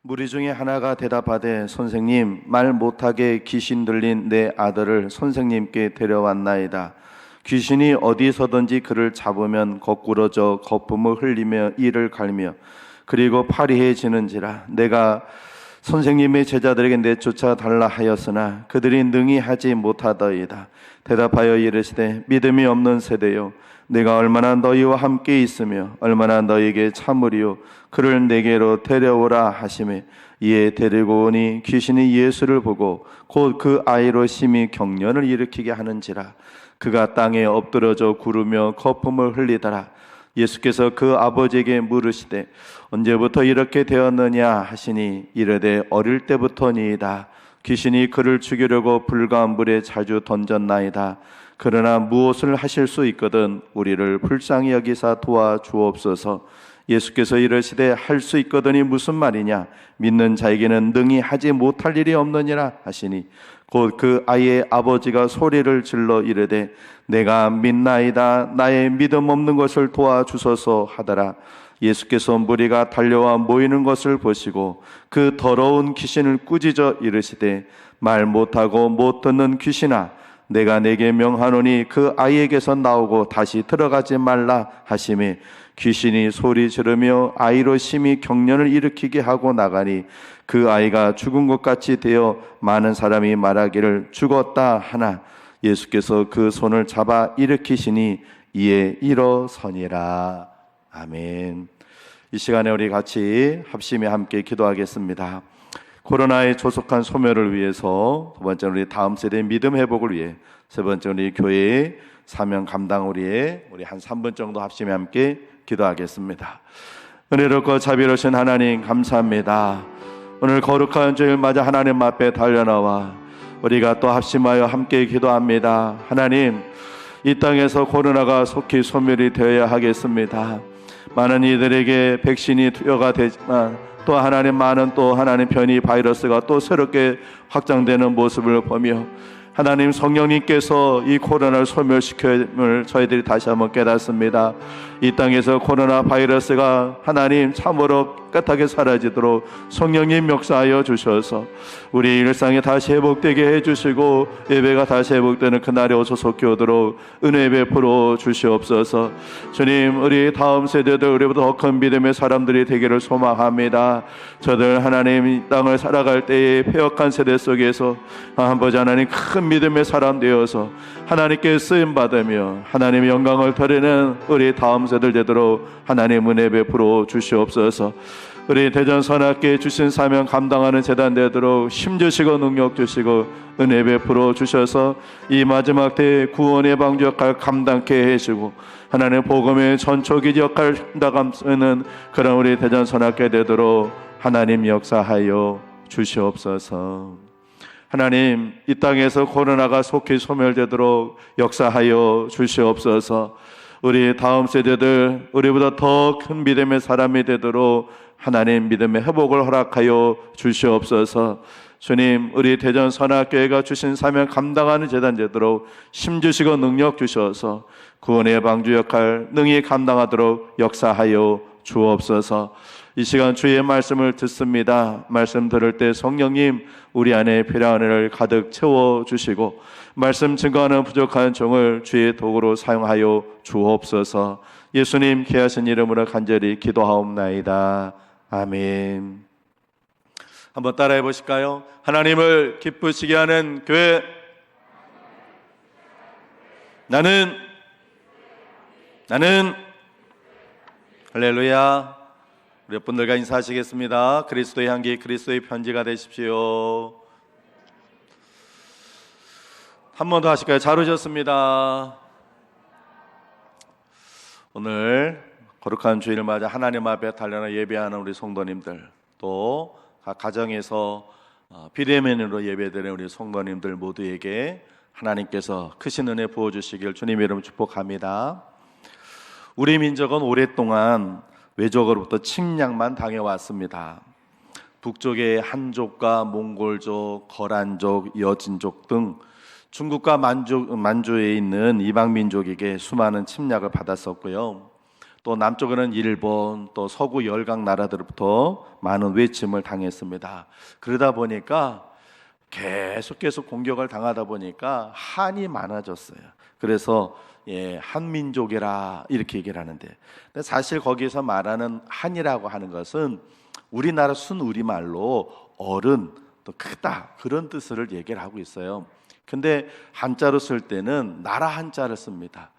무리 중에 하나가 대답하되 선생님, 말 못하게 귀신 들린 내 아들을 선생님께 데려왔나이다. 귀신이 어디서든지 그를 잡으면 거꾸러져 거품을 흘리며 이를 갈며 그리고 파리해지는지라. 내가 선생님의 제자들에게 내쫓아 달라 하였으나 그들이 능히 하지 못하더이다. 대답하여 이르시되 믿음이 없는 세대요, 내가 얼마나 너희와 함께 있으며 얼마나 너희에게 참으리요. 그를 내게로 데려오라 하시매 이에 데리고 오니 귀신이 예수를 보고 곧 그 아이로 심히 경련을 일으키게 하는지라. 그가 땅에 엎드러져 구르며 거품을 흘리더라. 예수께서 그 아버지에게 물으시되 언제부터 이렇게 되었느냐 하시니 이르되 어릴 때부터니이다. 귀신이 그를 죽이려고 불과 물에 자주 던졌나이다. 그러나 무엇을 하실 수 있거든 우리를 불쌍히 여기사 도와주옵소서. 예수께서 이르시되 할 수 있거든이 무슨 말이냐, 믿는 자에게는 능히 하지 못할 일이 없느니라 하시니 곧 그 아이의 아버지가 소리를 질러 이르되 내가 믿나이다, 나의 믿음 없는 것을 도와주소서 하더라. 예수께서 무리가 달려와 모이는 것을 보시고 그 더러운 귀신을 꾸짖어 이르시되 말 못하고 못 듣는 귀신아, 내가 내게 명하노니 그 아이에게서 나오고 다시 들어가지 말라 하시매 귀신이 소리 지르며 아이로 심히 경련을 일으키게 하고 나가니 그 아이가 죽은 것 같이 되어 많은 사람이 말하기를 죽었다 하나 예수께서 그 손을 잡아 일으키시니 이에 일어서니라. 아멘. 이 시간에 우리 같이 합심해 함께 기도하겠습니다. 코로나의 조속한 소멸을 위해서, 두 번째는 우리 다음 세대의 믿음 회복을 위해, 세 번째는 우리 교회의 사명 감당을 위해 우리 한 3분 정도 합심해 함께 기도하겠습니다. 은혜롭고 자비로우신 하나님 감사합니다. 오늘 거룩한 주일 맞아 하나님 앞에 달려나와 우리가 또 합심하여 함께 기도합니다. 하나님, 이 땅에서 코로나가 속히 소멸이 되어야 하겠습니다. 많은 이들에게 백신이 투여가 되지만 또 하나님, 많은 또 하나님 변이 바이러스가 또 새롭게 확장되는 모습을 보며 하나님, 성령님께서 이 코로나를 소멸시킴을 저희들이 다시 한번 깨닫습니다. 이 땅에서 코로나 바이러스가 하나님 참으로 깨끗하게 사라지도록 성령님 역사하여 주셔서 우리 일상이 다시 회복되게 해주시고 예배가 다시 회복되는 그날이 어서 속히 오도록 은혜 베풀어 주시옵소서. 주님, 우리 다음 세대들, 우리보다 더 큰 믿음의 사람들이 되기를 소망합니다. 저들 하나님 이 땅을 살아갈 때의 폐역한 세대 속에서 아버지 하나님 큰 믿음의 사람 되어서 하나님께 쓰임받으며 하나님의 영광을 드리는 우리 다음 세대들 되도록 하나님 은혜 베풀어 주시옵소서. 우리 대전 선악교회 주신 사명 감당하는 재단 되도록 힘주시고 능력 주시고 은혜 베풀어 주셔서 이 마지막 때의 구원의 방주 역할 감당케 해주시고 하나님 복음의 전초기 역할 감당하는 그런 우리 대전 선악교회 되도록 하나님 역사하여 주시옵소서. 하나님, 이 땅에서 코로나가 속히 소멸되도록 역사하여 주시옵소서. 우리 다음 세대들, 우리보다 더 큰 믿음의 사람이 되도록 하나님 믿음의 회복을 허락하여 주시옵소서. 주님, 우리 대전 선악교회가 주신 사명 감당하는 재단 되도록 힘주시고 능력 주셔서 구원의 방주 역할 능히 감당하도록 역사하여 주옵소서. 이 시간 주의 말씀을 듣습니다. 말씀 들을 때 성령님 우리 안에 필요한 은혜를 가득 채워주시고 말씀 증거하는 부족한 종을 주의 도구로 사용하여 주옵소서. 예수님 귀하신 이름으로 간절히 기도하옵나이다. 아멘. 한번 따라해 보실까요? 하나님을 기쁘시게 하는 교회. 나는 할렐루야. 우리 분들과 인사하시겠습니다. 그리스도의 향기, 그리스도의 편지가 되십시오. 한 번 더 하실까요? 잘 오셨습니다. 오늘 거룩한 주일을 맞아 하나님 앞에 달려나 예배하는 우리 성도님들, 또 각 가정에서 비대면으로 예배드리는 우리 성도님들 모두에게 하나님께서 크신 은혜 부어주시길 주님의 이름으로 축복합니다. 우리 민족은 오랫동안 외적으로부터 침략만 당해왔습니다. 북쪽의 한족과 몽골족, 거란족, 여진족 등 중국과 만주에 있는 이방민족에게 수많은 침략을 받았었고요. 또 남쪽에는 일본, 또 서구 열강 나라들로부터 많은 외침을 당했습니다. 그러다 보니까 계속 공격을 당하다 보니까 한이 많아졌어요. 그래서 한민족이라 이렇게 얘기를 하는데, 근데 사실 거기서 말하는 한이라고 하는 것은 우리나라 순우리말로 어른, 또 크다, 그런 뜻을 얘기를 하고 있어요. 근데 한자로 쓸 때는 나라 한자를 씁니다.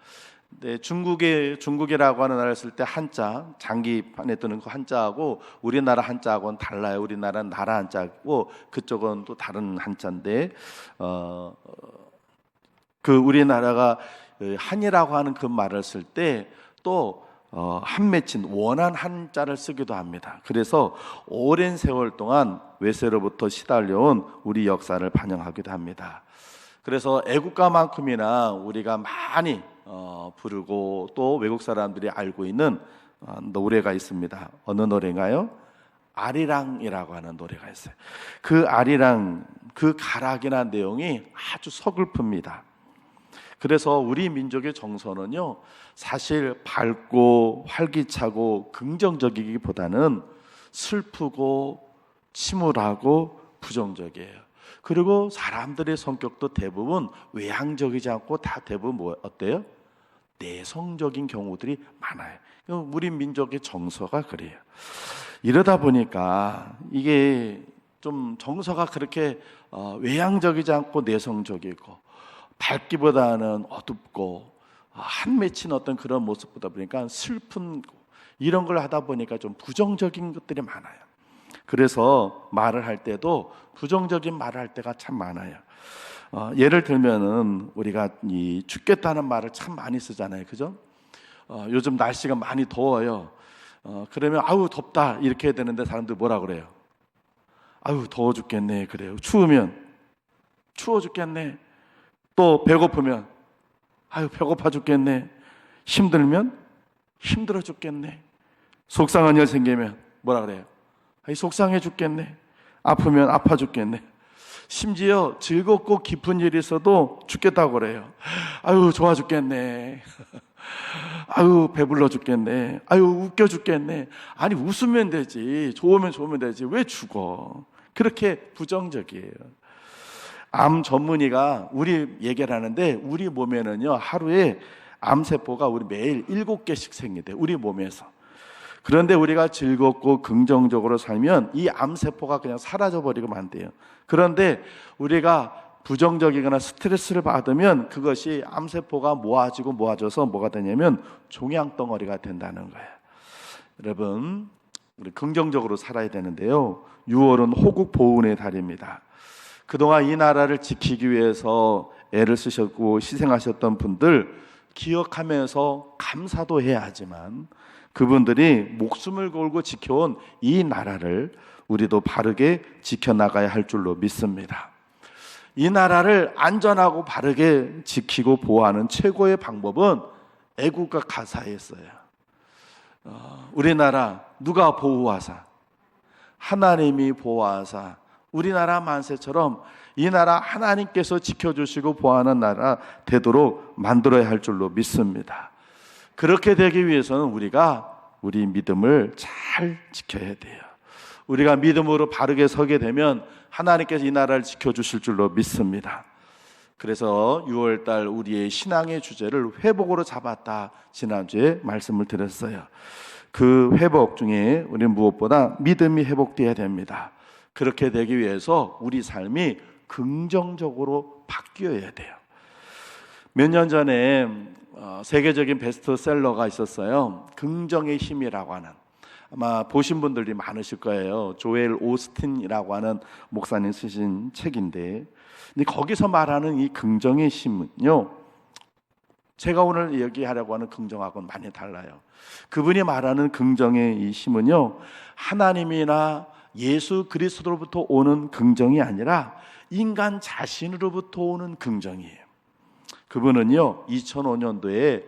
네, 중국이라고 하는 나라를 쓸 때 한자, 장기판에 뜨는 그 한자하고 우리나라 한자하고는 달라요. 우리나라는 나라 한자고 그쪽은 또 다른 한자인데, 그 우리나라가 한이라고 하는 그 말을 쓸 때 또 한맺힌 원한 한자를 쓰기도 합니다. 그래서 오랜 세월 동안 외세로부터 시달려온 우리 역사를 반영하기도 합니다. 그래서 애국가만큼이나 우리가 많이 부르고 또 외국 사람들이 알고 있는 노래가 있습니다. 어느 노래인가요? 아리랑이라고 하는 노래가 있어요. 그 아리랑, 그 가락이나 내용이 아주 서글픕니다. 그래서 우리 민족의 정서는요, 사실 밝고 활기차고 긍정적이기보다는 슬프고 침울하고 부정적이에요. 그리고 사람들의 성격도 대부분 외향적이지 않고 다 대부분 어때요? 내성적인 경우들이 많아요. 우리 민족의 정서가 그래요. 이러다 보니까 이게 좀 정서가 그렇게 외향적이지 않고 내성적이고 밝기보다는 어둡고 한 맺힌 어떤 그런 모습 보다 보니까 슬픈 이런 걸 하다 보니까 좀 부정적인 것들이 많아요. 그래서 말을 할 때도 부정적인 말을 할 때가 참 많아요. 예를 들면은 우리가 이 죽겠다는 말을 참 많이 쓰잖아요, 그죠? 요즘 날씨가 많이 더워요. 그러면 아우 덥다 이렇게 해야 되는데 사람들 뭐라 그래요? 아우 더워 죽겠네 그래요. 추우면 추워 죽겠네. 또 배고프면 아유 배고파 죽겠네. 힘들면 힘들어 죽겠네. 속상한 일 생기면 뭐라 그래요? 아이 속상해 죽겠네. 아프면 아파 죽겠네. 심지어 즐겁고 기쁜 일이 있어도 죽겠다고 그래요. 아유 좋아 죽겠네. 아유 배불러 죽겠네. 아유 웃겨 죽겠네. 아니 웃으면 되지, 좋으면 되지, 왜 죽어? 그렇게 부정적이에요. 암 전문의가 우리 얘기를 하는데, 우리 몸에는요 하루에 암세포가 우리 매일 7개씩 생기대, 우리 몸에서. 그런데 우리가 즐겁고 긍정적으로 살면 이 암세포가 그냥 사라져버리고 만돼요. 그런데 우리가 부정적이거나 스트레스를 받으면 그것이 암세포가 모아져서 뭐가 되냐면 종양덩어리가 된다는 거예요. 여러분, 우리 긍정적으로 살아야 되는데요, 6월은 호국보훈의 달입니다. 그동안 이 나라를 지키기 위해서 애를 쓰셨고 희생하셨던 분들 기억하면서 감사도 해야 하지만, 그분들이 목숨을 걸고 지켜온 이 나라를 우리도 바르게 지켜나가야 할 줄로 믿습니다. 이 나라를 안전하고 바르게 지키고 보호하는 최고의 방법은 애국가 가사에 있어요. 우리나라 누가 보호하사? 하나님이 보호하사 우리나라 만세처럼 이 나라 하나님께서 지켜주시고 보호하는 나라 되도록 만들어야 할 줄로 믿습니다. 그렇게 되기 위해서는 우리가 우리 믿음을 잘 지켜야 돼요. 우리가 믿음으로 바르게 서게 되면 하나님께서 이 나라를 지켜주실 줄로 믿습니다. 그래서 6월달 우리의 신앙의 주제를 회복으로 잡았다, 지난주에 말씀을 드렸어요. 그 회복 중에 우리는 무엇보다 믿음이 회복되어야 됩니다. 그렇게 되기 위해서 우리 삶이 긍정적으로 바뀌어야 돼요. 몇 년 전에 세계적인 베스트셀러가 있었어요. 긍정의 힘이라고 하는, 아마 보신 분들이 많으실 거예요. 조엘 오스틴이라고 하는 목사님 쓰신 책인데, 근데 거기서 말하는 이 긍정의 힘은요, 제가 오늘 얘기하려고 하는 긍정하고는 많이 달라요. 그분이 말하는 긍정의 이 힘은요, 하나님이나 예수 그리스도로부터 오는 긍정이 아니라 인간 자신으로부터 오는 긍정이에요. 그분은요 2005년도에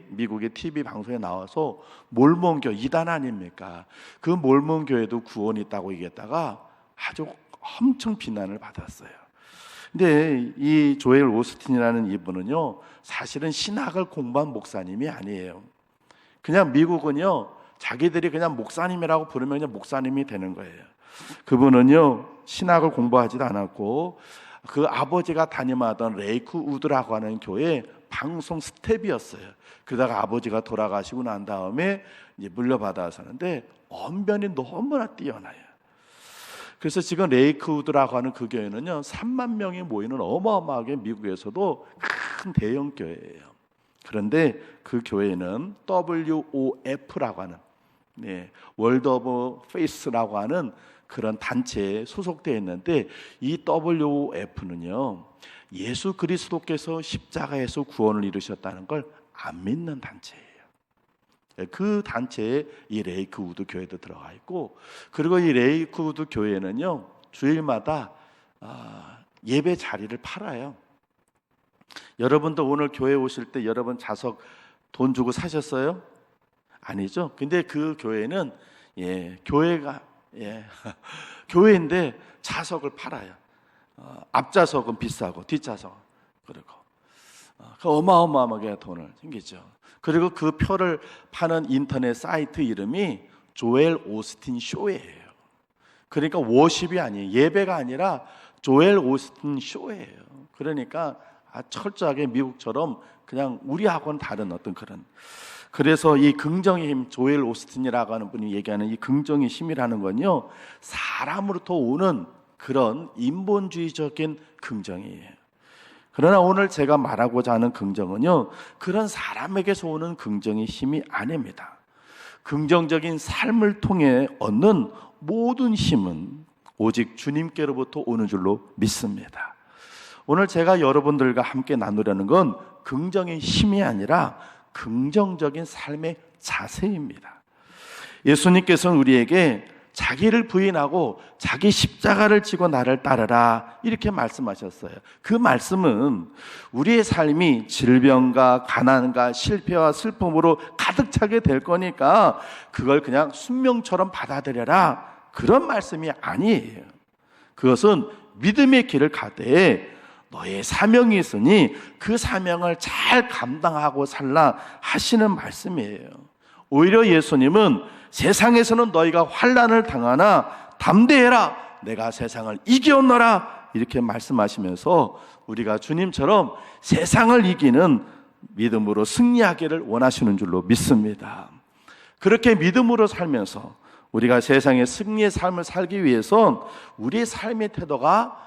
미국의 TV 방송에 나와서 몰몬교 이단 아닙니까? 그 몰몬교에도 구원이 있다고 얘기했다가 아주 엄청 비난을 받았어요. 근데 이 조엘 오스틴이라는 이분은요 사실은 신학을 공부한 목사님이 아니에요. 그냥 미국은요, 자기들이 그냥 목사님이라고 부르면 그냥 목사님이 되는 거예요. 그분은요, 신학을 공부하지도 않았고 그 아버지가 담임하던 레이크 우드라고 하는 교회 방송 스텝이었어요. 그러다가 아버지가 돌아가시고 난 다음에 이제 물려받아서는데 언변이 너무나 뛰어나요. 그래서 지금 레이크 우드라고 하는 그 교회는요, 3만 명이 모이는 어마어마하게 미국에서도 큰 대형 교회예요. 그런데 그 교회는 WOF라고 하는 월드 오브 페이스라고 하는 그런 단체에 소속되어 있는데, 이 WOF는요, 예수 그리스도께서 십자가에서 구원을 이루셨다는 걸 안 믿는 단체예요. 그 단체에 이 레이크 우드 교회도 들어가 있고, 그리고 이 레이크 우드 교회는요, 주일마다 예배 자리를 팔아요. 여러분도 오늘 교회 오실 때 여러분 좌석 돈 주고 사셨어요? 아니죠. 근데 그 교회는 교회가 교회인데 좌석을 팔아요. 앞좌석은 비싸고 뒷좌석은 그리고 어마어마하게 돈을 챙기죠. 그리고 그 표를 파는 인터넷 사이트 이름이 조엘 오스틴 쇼예요. 그러니까 워십이 아니에요. 예배가 아니라 조엘 오스틴 쇼예요. 그러니까 철저하게 미국처럼 그냥 우리하고는 다른 어떤 그런. 그래서 이 긍정의 힘, 조엘 오스틴이라고 하는 분이 얘기하는 이 긍정의 힘이라는 건요, 사람으로부터 오는 그런 인본주의적인 긍정이에요. 그러나 오늘 제가 말하고자 하는 긍정은요, 그런 사람에게서 오는 긍정의 힘이 아닙니다. 긍정적인 삶을 통해 얻는 모든 힘은 오직 주님께로부터 오는 줄로 믿습니다. 오늘 제가 여러분들과 함께 나누려는 건 긍정의 힘이 아니라 긍정적인 삶의 자세입니다. 예수님께서는 우리에게 자기를 부인하고 자기 십자가를 지고 나를 따르라 이렇게 말씀하셨어요. 그 말씀은 우리의 삶이 질병과 가난과 실패와 슬픔으로 가득 차게 될 거니까 그걸 그냥 순명처럼 받아들여라, 그런 말씀이 아니에요. 그것은 믿음의 길을 가되 너의 사명이 있으니 그 사명을 잘 감당하고 살라 하시는 말씀이에요. 오히려 예수님은 세상에서는 너희가 환난을 당하나 담대해라, 내가 세상을 이겼노라 이렇게 말씀하시면서 우리가 주님처럼 세상을 이기는 믿음으로 승리하기를 원하시는 줄로 믿습니다. 그렇게 믿음으로 살면서 우리가 세상의 승리의 삶을 살기 위해선 우리의 삶의 태도가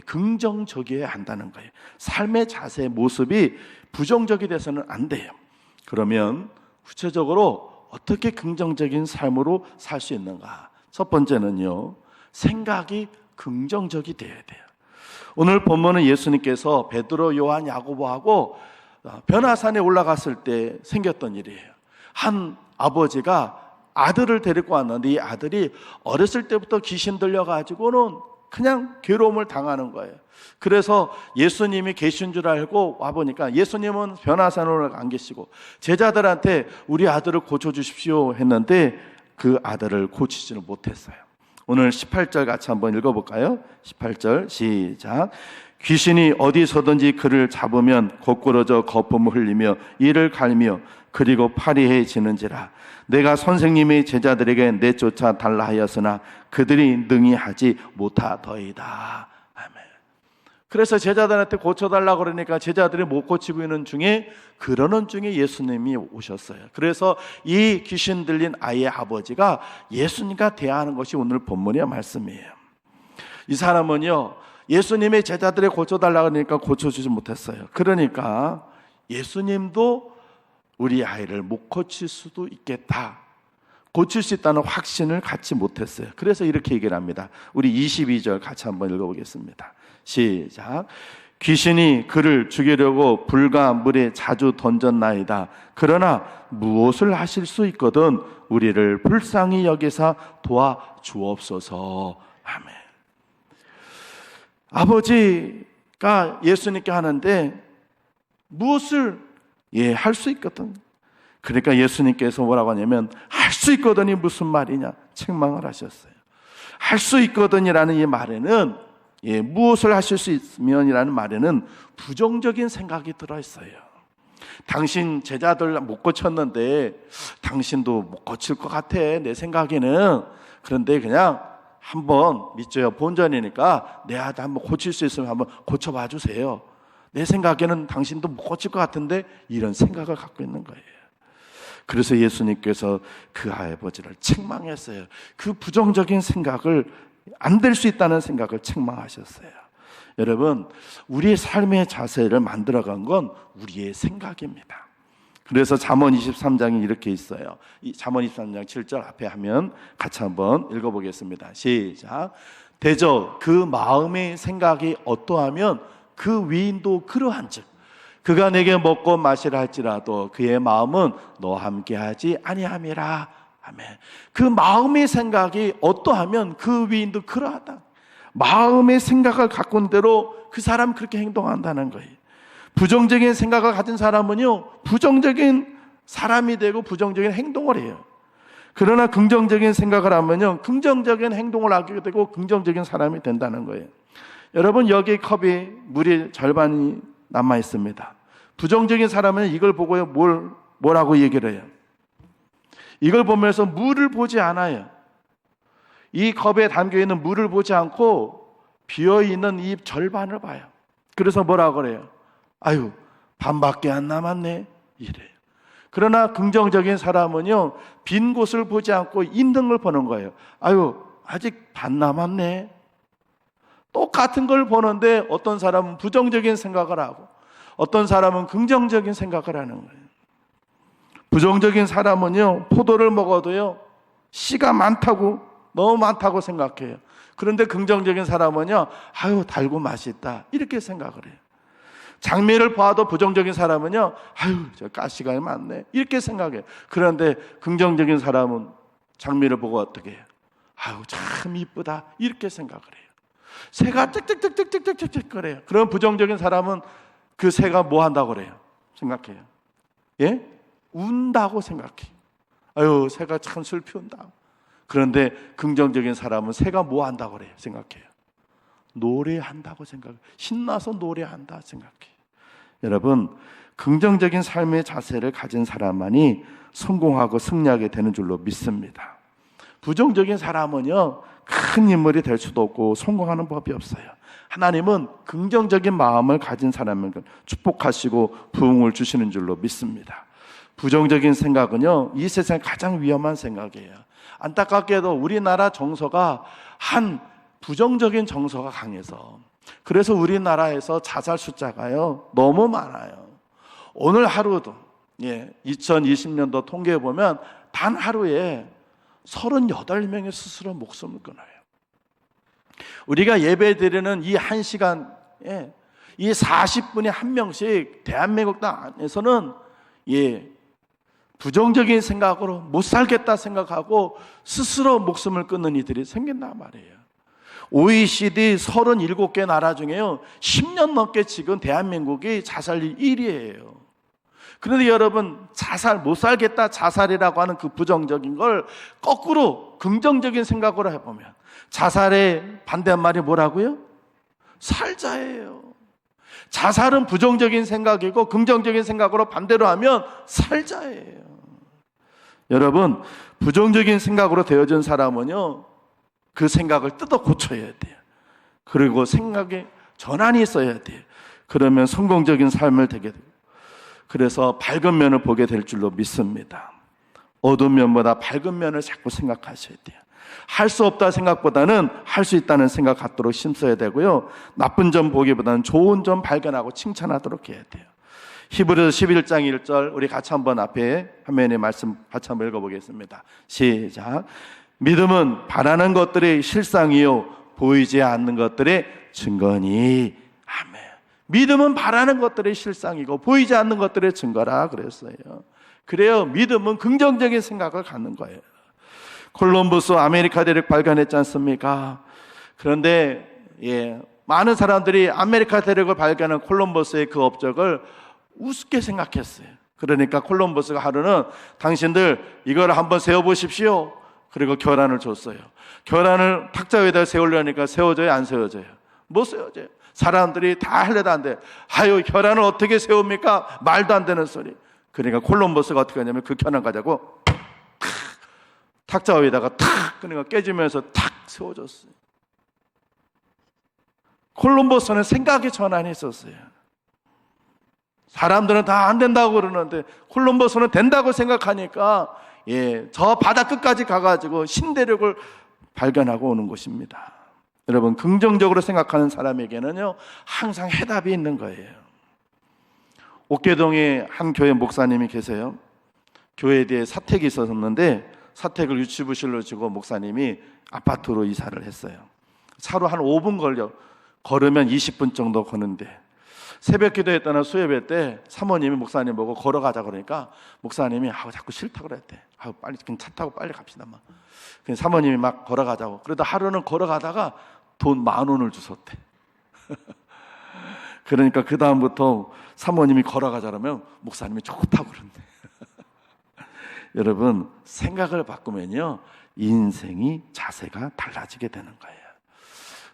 긍정적이어야 한다는 거예요. 삶의 자세, 모습이 부정적이 돼서는 안 돼요. 그러면 구체적으로 어떻게 긍정적인 삶으로 살 수 있는가? 첫 번째는요, 생각이 긍정적이 돼야 돼요. 오늘 본문은 예수님께서 베드로, 요한, 야고보하고 변화산에 올라갔을 때 생겼던 일이에요. 한 아버지가 아들을 데리고 왔는데 이 아들이 어렸을 때부터 귀신 들려가지고는 그냥 괴로움을 당하는 거예요. 그래서 예수님이 계신 줄 알고 와보니까 예수님은 변화산으로 안 계시고 제자들한테 우리 아들을 고쳐주십시오 했는데 그 아들을 고치지는 못했어요. 오늘 18절 같이 한번 읽어볼까요? 18절 시작. 귀신이 어디서든지 그를 잡으면 거꾸러져 거품을 흘리며 이를 갈며 그리고 파리해지는지라. 내가 선생님의 제자들에게 내쫓아 달라 하였으나 그들이 능히 하지 못하더이다. 아멘. 그래서 제자들한테 고쳐달라고 그러니까 제자들이 못 고치고 있는 중에 그러는 중에 예수님이 오셨어요. 그래서 이 귀신 들린 아이의 아버지가 예수님과 대화하는 것이 오늘 본문의 말씀이에요. 이 사람은요, 예수님의 제자들이 고쳐달라고 그러니까 고쳐주지 못했어요. 그러니까 예수님도 우리 아이를 못 고칠 수도 있겠다, 고칠 수 있다는 확신을 갖지 못했어요. 그래서 이렇게 얘기를 합니다. 우리 22절 같이 한번 읽어보겠습니다. 시작. 귀신이 그를 죽이려고 불과 물에 자주 던졌나이다. 그러나 무엇을 하실 수 있거든 우리를 불쌍히 여기사 도와주옵소서. 아멘. 아버지가 예수님께 하는데 무엇을 할 수 있거든. 그러니까 예수님께서 뭐라고 하냐면 할 수 있거든이 무슨 말이냐 책망을 하셨어요. 할 수 있거든이라는 이 말에는 무엇을 하실 수 있으면이라는 말에는 부정적인 생각이 들어있어요. 당신 제자들 못 고쳤는데 당신도 못 고칠 것 같아, 내 생각에는. 그런데 그냥 한번 믿져요. 본전이니까 내 아들 한번 고칠 수 있으면 한번 고쳐봐 주세요. 내 생각에는 당신도 못 고칠 것 같은데, 이런 생각을 갖고 있는 거예요. 그래서 예수님께서 그 아버지를 책망했어요. 그 부정적인 생각을, 안 될 수 있다는 생각을 책망하셨어요. 여러분, 우리의 삶의 자세를 만들어간 건 우리의 생각입니다. 그래서 잠언 23장이 이렇게 있어요. 이 잠언 23장 7절 앞에 하면 같이 한번 읽어보겠습니다. 시작. 대저 그 마음의 생각이 어떠하면 그 위인도 그러한즉 그가 내게 먹고 마시라 할지라도 그의 마음은 너와 함께하지 아니함이라. 아멘. 그 마음의 생각이 어떠하면 그 위인도 그러하다. 마음의 생각을 갖고 있는 대로 그 사람 그렇게 행동한다는 거예요. 부정적인 생각을 가진 사람은요, 부정적인 사람이 되고 부정적인 행동을 해요. 그러나 긍정적인 생각을 하면요, 긍정적인 행동을 하게 되고 긍정적인 사람이 된다는 거예요. 여러분, 여기 컵이 물이 절반이 남아 있습니다. 부정적인 사람은 이걸 보고요, 뭐라고 얘기를 해요? 이걸 보면서 물을 보지 않아요. 이 컵에 담겨있는 물을 보지 않고 비어있는 이 절반을 봐요. 그래서 뭐라고 그래요? 아유, 반밖에 안 남았네, 이래요. 그러나 긍정적인 사람은요, 빈 곳을 보지 않고 있는 걸 보는 거예요. 아유, 아직 반 남았네. 똑같은 걸 보는데 어떤 사람은 부정적인 생각을 하고 어떤 사람은 긍정적인 생각을 하는 거예요. 부정적인 사람은요, 포도를 먹어도요, 씨가 많다고, 너무 많다고 생각해요. 그런데 긍정적인 사람은요, 아유, 달고 맛있다, 이렇게 생각을 해요. 장미를 봐도 부정적인 사람은요, 아유, 저 가시가 많네, 이렇게 생각해요. 그런데 긍정적인 사람은 장미를 보고 어떻게 해요? 아유, 참 이쁘다, 이렇게 생각을 해요. 새가 짹짹짹짹짹짹 거려요. 그럼 부정적인 사람은 그 새가 뭐 한다고 그래요? 생각해요. 예? 운다고 생각해요. 아유, 새가 참 슬피운다. 그런데 긍정적인 사람은 새가 뭐 한다고 그래요? 생각해요. 노래한다고 생각해요. 신나서 노래한다 생각해요. 여러분, 긍정적인 삶의 자세를 가진 사람만이 성공하고 승리하게 되는 줄로 믿습니다. 부정적인 사람은요, 큰 인물이 될 수도 없고 성공하는 법이 없어요. 하나님은 긍정적인 마음을 가진 사람을 축복하시고 부흥을 주시는 줄로 믿습니다. 부정적인 생각은요, 이 세상의 가장 위험한 생각이에요. 안타깝게도 우리나라 정서가 한 부정적인 정서가 강해서, 그래서 우리나라에서 자살 숫자가요, 너무 많아요. 오늘 하루도 2020년도 통계에 보면 단 하루에 38명이 스스로 목숨을 끊어요. 우리가 예배 드리는 이 1시간에 이 40분에 한 명씩 대한민국 안에서는 부정적인 생각으로 못 살겠다 생각하고 스스로 목숨을 끊는 이들이 생긴단 말이에요. OECD 37개 나라 중에요, 10년 넘게 지금 대한민국이 자살률 1위예요. 그런데 여러분, 자살, 못 살겠다, 자살이라고 하는 그 부정적인 걸 거꾸로 긍정적인 생각으로 해보면 자살의 반대말이 뭐라고요? 살자예요. 자살은 부정적인 생각이고 긍정적인 생각으로 반대로 하면 살자예요. 여러분, 부정적인 생각으로 되어진 사람은요, 그 생각을 뜯어 고쳐야 돼요. 그리고 생각에 전환이 있어야 돼요. 그러면 성공적인 삶을 되게 돼요. 그래서 밝은 면을 보게 될 줄로 믿습니다. 어두운 면보다 밝은 면을 자꾸 생각하셔야 돼요. 할 수 없다 생각보다는 할 수 있다는 생각 갖도록 힘써야 되고요, 나쁜 점 보기보다는 좋은 점 발견하고 칭찬하도록 해야 돼요. 히브리서 11장 1절 우리 같이 한번 앞에 화면에 말씀 같이 한번 읽어보겠습니다. 시작. 믿음은 바라는 것들의 실상이요 보이지 않는 것들의 증거니. 아멘. 믿음은 바라는 것들의 실상이고 보이지 않는 것들의 증거라 그랬어요. 그래요, 믿음은 긍정적인 생각을 갖는 거예요. 콜럼버스 아메리카 대륙 발견했지 않습니까? 그런데 많은 사람들이 아메리카 대륙을 발견한 콜럼버스의 그 업적을 우습게 생각했어요. 그러니까 콜럼버스가 하루는 당신들 이걸 한번 세워보십시오. 그리고 결안을 줬어요. 결안을 탁자 위에다 세우려니까 세워져요, 안 세워져요? 못 세워져요. 사람들이 다 할래도 안 돼. 아유, 혈안을 어떻게 세웁니까? 말도 안 되는 소리. 그러니까 콜럼버스가 어떻게 하냐면 그 혈안 가지고 탁자 위에다가 탁 그러니까 깨지면서 탁 세워졌어요. 콜럼버스는 생각의 전환이 있었어요. 사람들은 다 안 된다고 그러는데 콜럼버스는 된다고 생각하니까 저 바다 끝까지 가가지고 신대륙을 발견하고 오는 것입니다. 여러분, 긍정적으로 생각하는 사람에게는요 항상 해답이 있는 거예요. 옥계동에 한 교회 목사님이 계세요. 교회에 대해 사택이 있었는데 사택을 유치부실로 주고 목사님이 아파트로 이사를 했어요. 차로 한 5분 걸으면 20분 정도 거는데 새벽 기도회 때나 수요예배 때 사모님이 목사님 보고 걸어가자 그러니까 목사님이 자꾸 싫다고 그랬대. 빨리 그냥 차 타고 빨리 갑시다. 사모님이 막 걸어가자고. 그래도 하루는 걸어가다가 돈 10,000원을 주셨대. 그러니까 그 다음부터 사모님이 걸어가자 그러면 목사님이 좋다고 그런대. 여러분, 생각을 바꾸면요 인생이 자세가 달라지게 되는 거예요.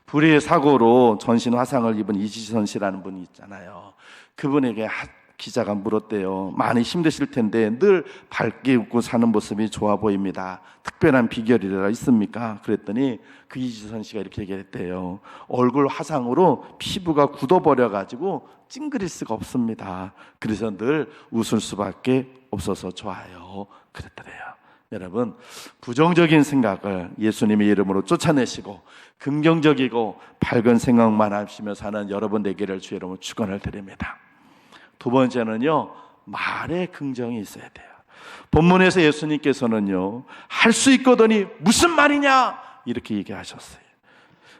불의의 사고로 전신 화상을 입은 이지선 씨라는 분이 있잖아요. 그분에게 기자가 물었대요. 많이 힘드실 텐데 늘 밝게 웃고 사는 모습이 좋아 보입니다. 특별한 비결이라 있습니까? 그랬더니 그 이지선 씨가 이렇게 얘기했대요. 얼굴 화상으로 피부가 굳어버려가지고 찡그릴 수가 없습니다. 그래서 늘 웃을 수밖에 없어서 좋아요. 그랬더래요. 여러분, 부정적인 생각을 예수님의 이름으로 쫓아내시고 긍정적이고 밝은 생각만 하시며 사는 여러분 되기를 주의 이름으로 축원을 드립니다. 두 번째는요, 말에 긍정이 있어야 돼요. 본문에서 예수님께서는요, 할 수 있거든이 무슨 말이냐 이렇게 얘기하셨어요.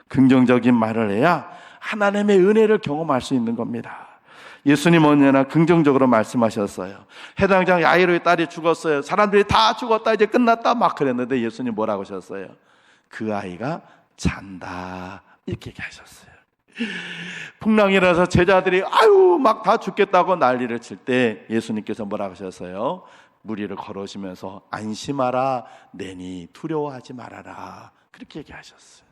긍정적인 말을 해야 하나님의 은혜를 경험할 수 있는 겁니다. 예수님 언제나 긍정적으로 말씀하셨어요. 해당장 야이로의 딸이 죽었어요. 사람들이 다 죽었다, 이제 끝났다 막 그랬는데 예수님 뭐라고 하셨어요? 그 아이가 잔다 이렇게 얘기하셨어요. 풍랑이라서 제자들이 막 다 죽겠다고 난리를 칠 때 예수님께서 뭐라고 하셨어요? 무리를 걸으시면서 안심하라, 내니 두려워하지 말아라 그렇게 얘기하셨어요.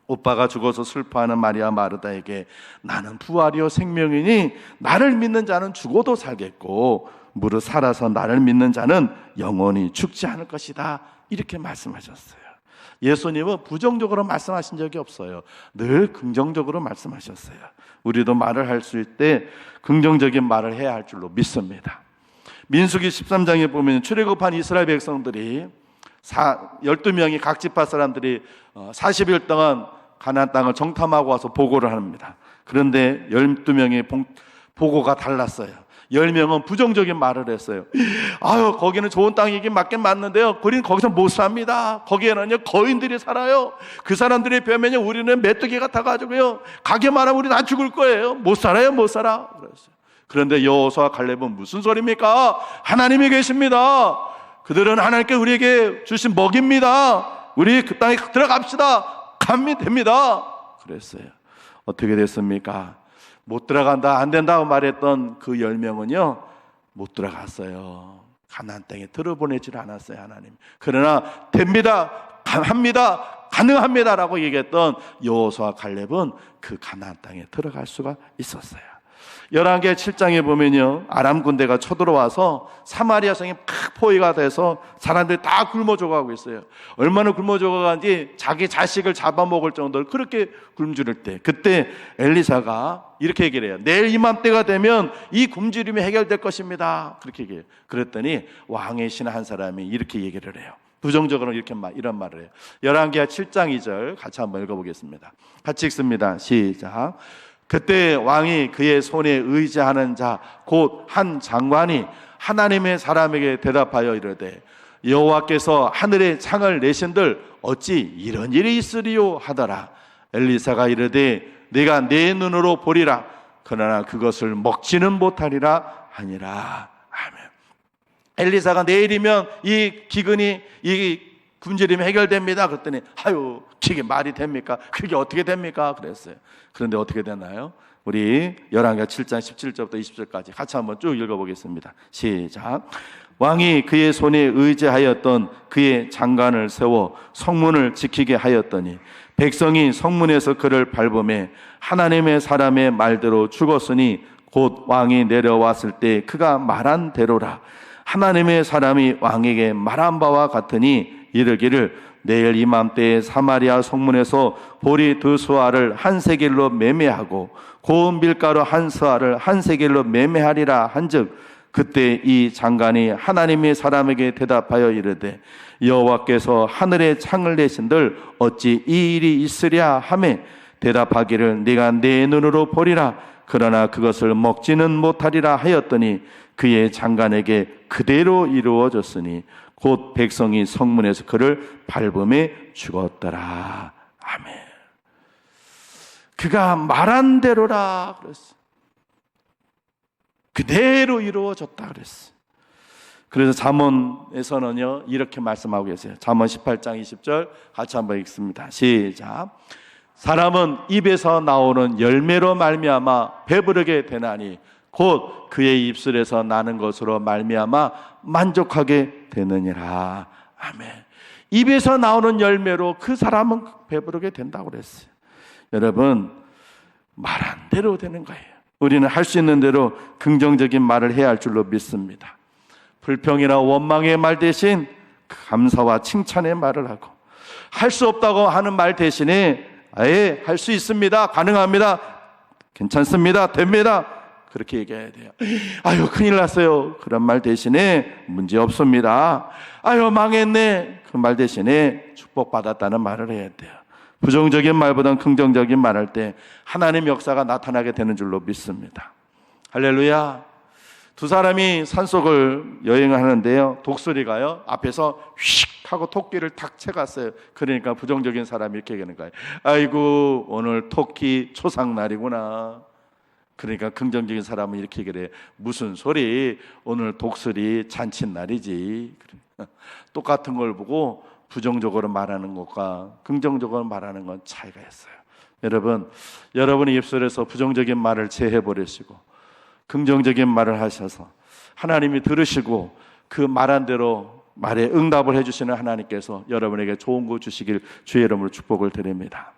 오빠가 죽어서 슬퍼하는 마리아 마르다에게 나는 부활이요 생명이니 나를 믿는 자는 죽어도 살겠고 무릇 살아서 나를 믿는 자는 영원히 죽지 않을 것이다 이렇게 말씀하셨어요. 예수님은 부정적으로 말씀하신 적이 없어요. 늘 긍정적으로 말씀하셨어요. 우리도 말을 할 수 있을 때 긍정적인 말을 해야 할 줄로 믿습니다. 민수기 13장에 보면 출애굽한 이스라엘 백성들이 12명이 각 지파 사람들이 40일 동안 가나안 땅을 정탐하고 와서 보고를 합니다. 그런데 12명의 보고가 달랐어요. 10명은 부정적인 말을 했어요. 거기는 좋은 땅이긴 맞긴 맞는데요, 우리는 거기서 못 삽니다. 거기에는요 거인들이 살아요. 그 사람들이 뵈면요 우리는 메뚜기 같아가지고요 가게만 하면 우리 다 죽을 거예요. 못 살아요, 못 살아 그랬어요. 그런데 여호수아와 칼렙은 무슨 소리입니까? 하나님이 계십니다. 그들은 하나님께 우리에게 주신 먹입니다. 우리 그 땅에 들어갑시다. 가면 됩니다. 그랬어요. 어떻게 됐습니까? 못 들어간다, 안 된다고 말했던 그 10명은요 못 들어갔어요. 가나안 땅에 들어보내질 않았어요, 하나님. 그러나 됩니다, 합니다, 가능합니다라고 얘기했던 여호수아와 칼렙은 그 가나안 땅에 들어갈 수가 있었어요. 열왕기하 7장에 보면요 아람 군대가 쳐들어와서 사마리아 성이 팍 포위가 돼서 사람들이 다 굶어 죽어가고 있어요. 얼마나 굶어 죽어가는지 자기 자식을 잡아먹을 정도로 그렇게 굶주릴 때 그때 엘리사가 이렇게 얘기를 해요. 내일 이맘때가 되면 이 굶주림이 해결될 것입니다. 그렇게 얘기해요. 그랬더니 왕의 신 한 사람이 이렇게 얘기를 해요. 부정적으로 이런 말을 해요. 열왕기하 7장 2절 같이 한번 읽어보겠습니다. 같이 읽습니다. 시작. 그때 왕이 그의 손에 의지하는 자 곧 한 장관이 하나님의 사람에게 대답하여 이르되 여호와께서 하늘의 창을 내신들 어찌 이런 일이 있으리요 하더라. 엘리사가 이르되 내가 내 눈으로 보리라. 그러나 그것을 먹지는 못하리라 하니라. 아멘. 엘리사가 내일이면 이 기근이 이 굶주림이 해결됩니다. 그랬더니 그게 말이 됩니까? 그게 어떻게 됩니까? 그랬어요. 그런데 어떻게 되나요? 우리 열왕기하 7장 17절부터 20절까지 같이 한번 쭉 읽어보겠습니다. 시작. 왕이 그의 손에 의지하였던 그의 장관을 세워 성문을 지키게 하였더니 백성이 성문에서 그를 밟음에 하나님의 사람의 말대로 죽었으니 곧 왕이 내려왔을 때 그가 말한 대로라. 하나님의 사람이 왕에게 말한 바와 같으니 이르기를 내일 이맘때에 사마리아 성문에서 보리 2수알을 한 세겔로 매매하고 고운 밀가루 1스알을 한 세겔로 매매하리라 한즉 그때 이 장관이 하나님의 사람에게 대답하여 이르되 여호와께서 하늘에 창을 내신들 어찌 이 일이 있으랴 하매 대답하기를 네가 내 눈으로 보리라 그러나 그것을 먹지는 못하리라 하였더니 그의 장관에게 그대로 이루어졌으니 곧 백성이 성문에서 그를 밟음에 죽었더라. 아멘. 그가 말한 대로라 그랬어. 그대로 이루어졌다 그랬어. 그래서 잠언에서는요 이렇게 말씀하고 계세요. 잠언 18장 20절 같이 한번 읽습니다. 시작. 사람은 입에서 나오는 열매로 말미암아 배부르게 되나니 곧 그의 입술에서 나는 것으로 말미암아 만족하게 되느니라. 아멘. 입에서 나오는 열매로 그 사람은 배부르게 된다고 그랬어요. 여러분, 말한 대로 되는 거예요. 우리는 할 수 있는 대로 긍정적인 말을 해야 할 줄로 믿습니다. 불평이나 원망의 말 대신 감사와 칭찬의 말을 하고, 할 수 없다고 하는 말 대신에 아예 할 수 있습니다, 가능합니다, 괜찮습니다, 됩니다, 그렇게 얘기해야 돼요. 아유 큰일 났어요, 그런 말 대신에 문제 없습니다, 아유 망했네, 그 말 대신에 축복받았다는 말을 해야 돼요. 부정적인 말보다는 긍정적인 말할 때 하나님의 역사가 나타나게 되는 줄로 믿습니다. 할렐루야. 두 사람이 산속을 여행을 하는데요, 독수리가요 앞에서 휙 하고 토끼를 탁 채갔어요. 그러니까 부정적인 사람이 이렇게 얘기하는 거예요. 아이고 오늘 토끼 초상날이구나. 그러니까 긍정적인 사람은 이렇게 얘기를 해요. 무슨 소리, 오늘 독수리 잔칫날이지. 똑같은 걸 보고 부정적으로 말하는 것과 긍정적으로 말하는 건 차이가 있어요. 여러분, 여러분의 입술에서 부정적인 말을 제해버리시고 긍정적인 말을 하셔서 하나님이 들으시고 그 말한 대로 말에 응답을 해주시는 하나님께서 여러분에게 좋은 거 주시길 주의 이름으로 축복을 드립니다.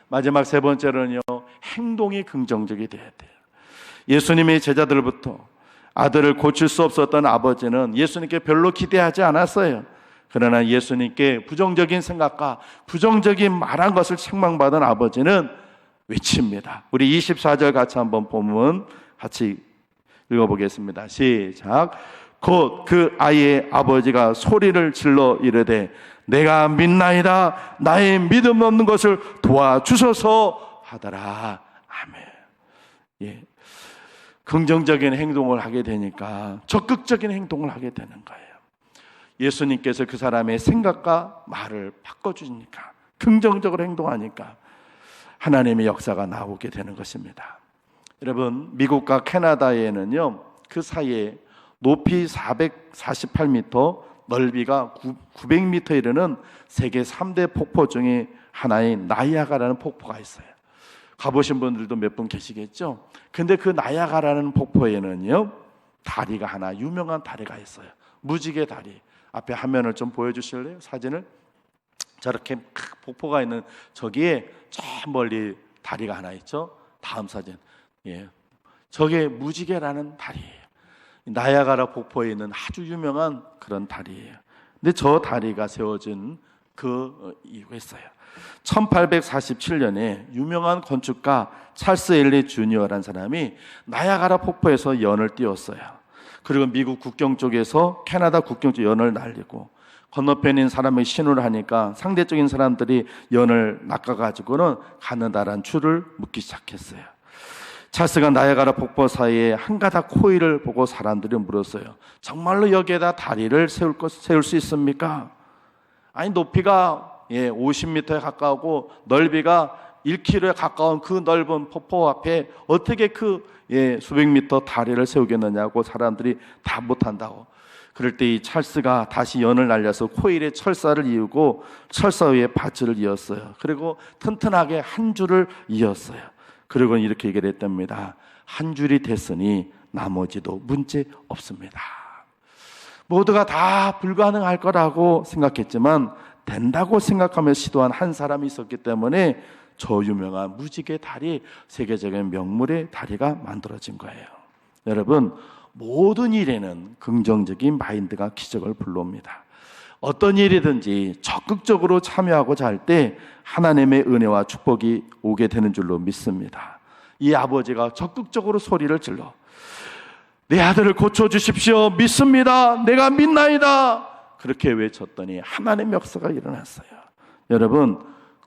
마지막 세 번째로는요, 행동이 긍정적이 돼야 돼요. 예수님의 제자들부터 아들을 고칠 수 없었던 아버지는 예수님께 별로 기대하지 않았어요. 그러나 예수님께 부정적인 생각과 부정적인 말한 것을 책망받은 아버지는 외칩니다. 우리 24절 같이 한번 보면 같이 읽어보겠습니다. 시작. 곧 그 아이의 아버지가 소리를 질러 이르되 내가 믿나이다, 나의 믿음 없는 것을 도와주소서 하더라. 아멘. 예. 긍정적인 행동을 하게 되니까 적극적인 행동을 하게 되는 거예요. 예수님께서 그 사람의 생각과 말을 바꿔주니까, 긍정적으로 행동하니까 하나님의 역사가 나오게 되는 것입니다. 여러분, 미국과 캐나다에는요, 그 사이에 높이 448m, 넓이가 900m 이르는 세계 3대 폭포 중에 하나인 나이아가라는 폭포가 있어요. 가보신 분들도 몇 분 계시겠죠? 근데 그 나이아가라는 폭포에는요, 다리가 하나, 유명한 다리가 있어요. 무지개 다리. 앞에 화면을 좀 보여주실래요? 사진을. 저렇게 폭포가 있는 저기에 저 멀리 다리가 하나 있죠? 다음 사진. 예, 저게 무지개라는 다리예요. 나이아가라 폭포에 있는 아주 유명한 그런 다리예요. 근데 저 다리가 세워진 그 이유가 있어요. 1847년에 유명한 건축가 찰스 엘리 주니어라는 사람이 나이아가라 폭포에서 연을 띄웠어요. 그리고 미국 국경 쪽에서 캐나다 국경 쪽 연을 날리고, 건너편인 사람이 신호를 하니까 상대적인 사람들이 연을 낚아가지고는 가느다란 줄을 묶기 시작했어요. 찰스가 나이아가라 폭포 사이에 한 가닥 코일을 보고 사람들이 물었어요. 정말로 여기에다 다리를 세울 수 있습니까? 아니, 높이가 50m에 가까우고 넓이가 1km에 가까운 그 넓은 폭포 앞에 어떻게 수백 미터 다리를 세우겠느냐고 사람들이 다 못한다고. 그럴 때 이 찰스가 다시 연을 날려서 코일에 철사를 이으고 철사 위에 밧줄을 이었어요. 그리고 튼튼하게 한 줄을 이었어요. 그리고 이렇게 얘기를 했답니다. 한 줄이 됐으니 나머지도 문제 없습니다. 모두가 다 불가능할 거라고 생각했지만 된다고 생각하며 시도한 한 사람이 있었기 때문에 저 유명한 무지개 다리, 세계적인 명물의 다리가 만들어진 거예요. 여러분, 모든 일에는 긍정적인 마인드가 기적을 불러옵니다. 어떤 일이든지 적극적으로 참여하고자 할 때 하나님의 은혜와 축복이 오게 되는 줄로 믿습니다. 이 아버지가 적극적으로 소리를 질러 내 아들을 고쳐주십시오. 믿습니다. 내가 믿나이다. 그렇게 외쳤더니 하나님의 역사가 일어났어요. 여러분,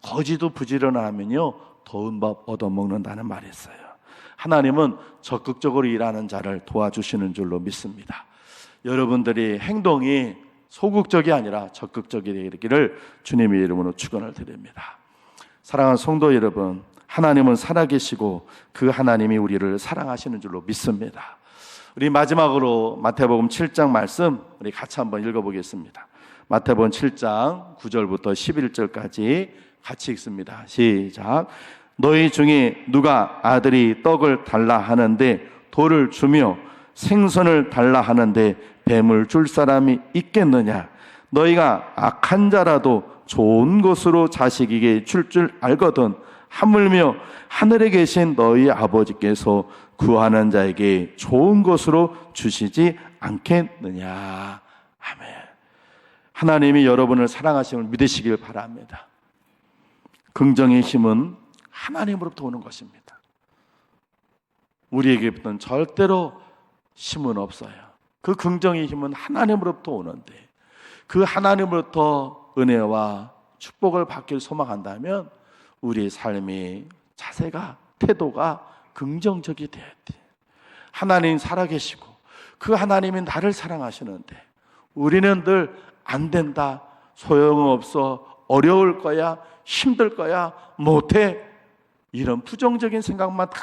거지도 부지런하면요 더운 밥 얻어먹는다는 말이 있어요. 하나님은 적극적으로 일하는 자를 도와주시는 줄로 믿습니다. 여러분들이 행동이 소극적이 아니라 적극적이 되기를 주님의 이름으로 축원을 드립니다. 사랑하는 성도 여러분, 하나님은 살아계시고 그 하나님이 우리를 사랑하시는 줄로 믿습니다. 우리 마지막으로 마태복음 7장 말씀 우리 같이 한번 읽어보겠습니다. 마태복음 7장 9절부터 11절까지 같이 읽습니다. 시작. 너희 중에 누가 아들이 떡을 달라 하는데 돌을 주며 생선을 달라 하는데 뱀을 줄 사람이 있겠느냐? 너희가 악한 자라도 좋은 것으로 자식에게 줄 알거든 하물며 하늘에 계신 너희 아버지께서 구하는 자에게 좋은 것으로 주시지 않겠느냐? 아멘. 하나님이 여러분을 사랑하심을 믿으시길 바랍니다. 긍정의 힘은 하나님으로부터 오는 것입니다. 우리에게부터는 절대로 힘은 없어요. 그 긍정의 힘은 하나님으로부터 오는데 그 하나님으로부터 은혜와 축복을 받기를 소망한다면 우리의 삶의 자세가, 태도가 긍정적이 돼야 돼. 하나님 살아계시고 그 하나님이 나를 사랑하시는데 우리는 늘 안 된다, 소용없어, 어려울 거야, 힘들 거야, 못해, 이런 부정적인 생각만 다,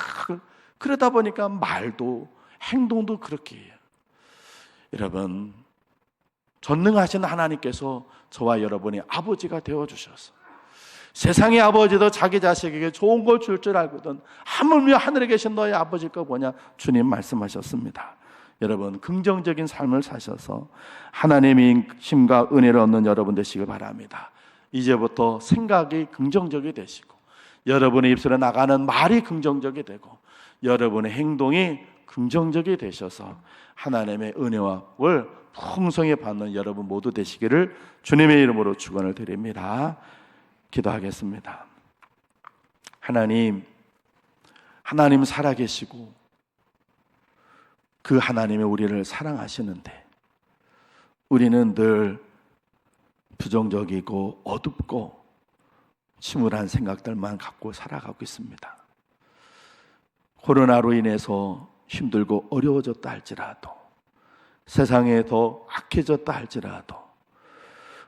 그러다 보니까 말도 행동도 그렇게 해요. 여러분, 전능하신 하나님께서 저와 여러분이 아버지가 되어주셔서 세상의 아버지도 자기 자식에게 좋은 걸 줄 알거든 하물며 하늘에 계신 너의 아버지가 뭐냐? 주님 말씀하셨습니다. 여러분, 긍정적인 삶을 사셔서 하나님의 힘과 은혜를 얻는 여러분 되시길 바랍니다. 이제부터 생각이 긍정적이 되시고 여러분의 입술에 나가는 말이 긍정적이 되고 여러분의 행동이 긍정적이 되셔서 하나님의 은혜와 을 풍성히 받는 여러분 모두 되시기를 주님의 이름으로 축원을 드립니다. 기도하겠습니다. 하나님 살아계시고 그 하나님이 우리를 사랑하시는데 우리는 늘 부정적이고 어둡고 침울한 생각들만 갖고 살아가고 있습니다. 코로나로 인해서 힘들고 어려워졌다 할지라도 세상에 더 악해졌다 할지라도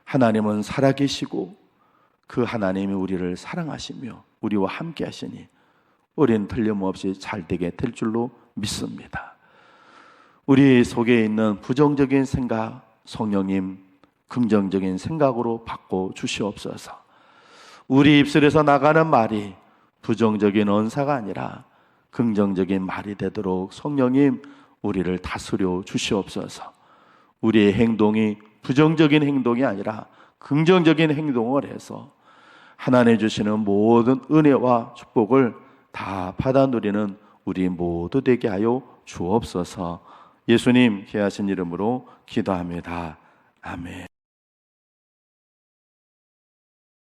하나님은 살아계시고 그 하나님이 우리를 사랑하시며 우리와 함께 하시니 우리는 틀림없이 잘되게 될 줄로 믿습니다. 우리 속에 있는 부정적인 생각 성령님 긍정적인 생각으로 바꿔 주시옵소서. 우리 입술에서 나가는 말이 부정적인 언사가 아니라 긍정적인 말이 되도록 성령님 우리를 다스려 주시옵소서. 우리의 행동이 부정적인 행동이 아니라 긍정적인 행동을 해서 하나님 주시는 모든 은혜와 축복을 다 받아 누리는 우리 모두 되게 하여 주옵소서. 예수님 귀하신 이름으로 기도합니다. 아멘.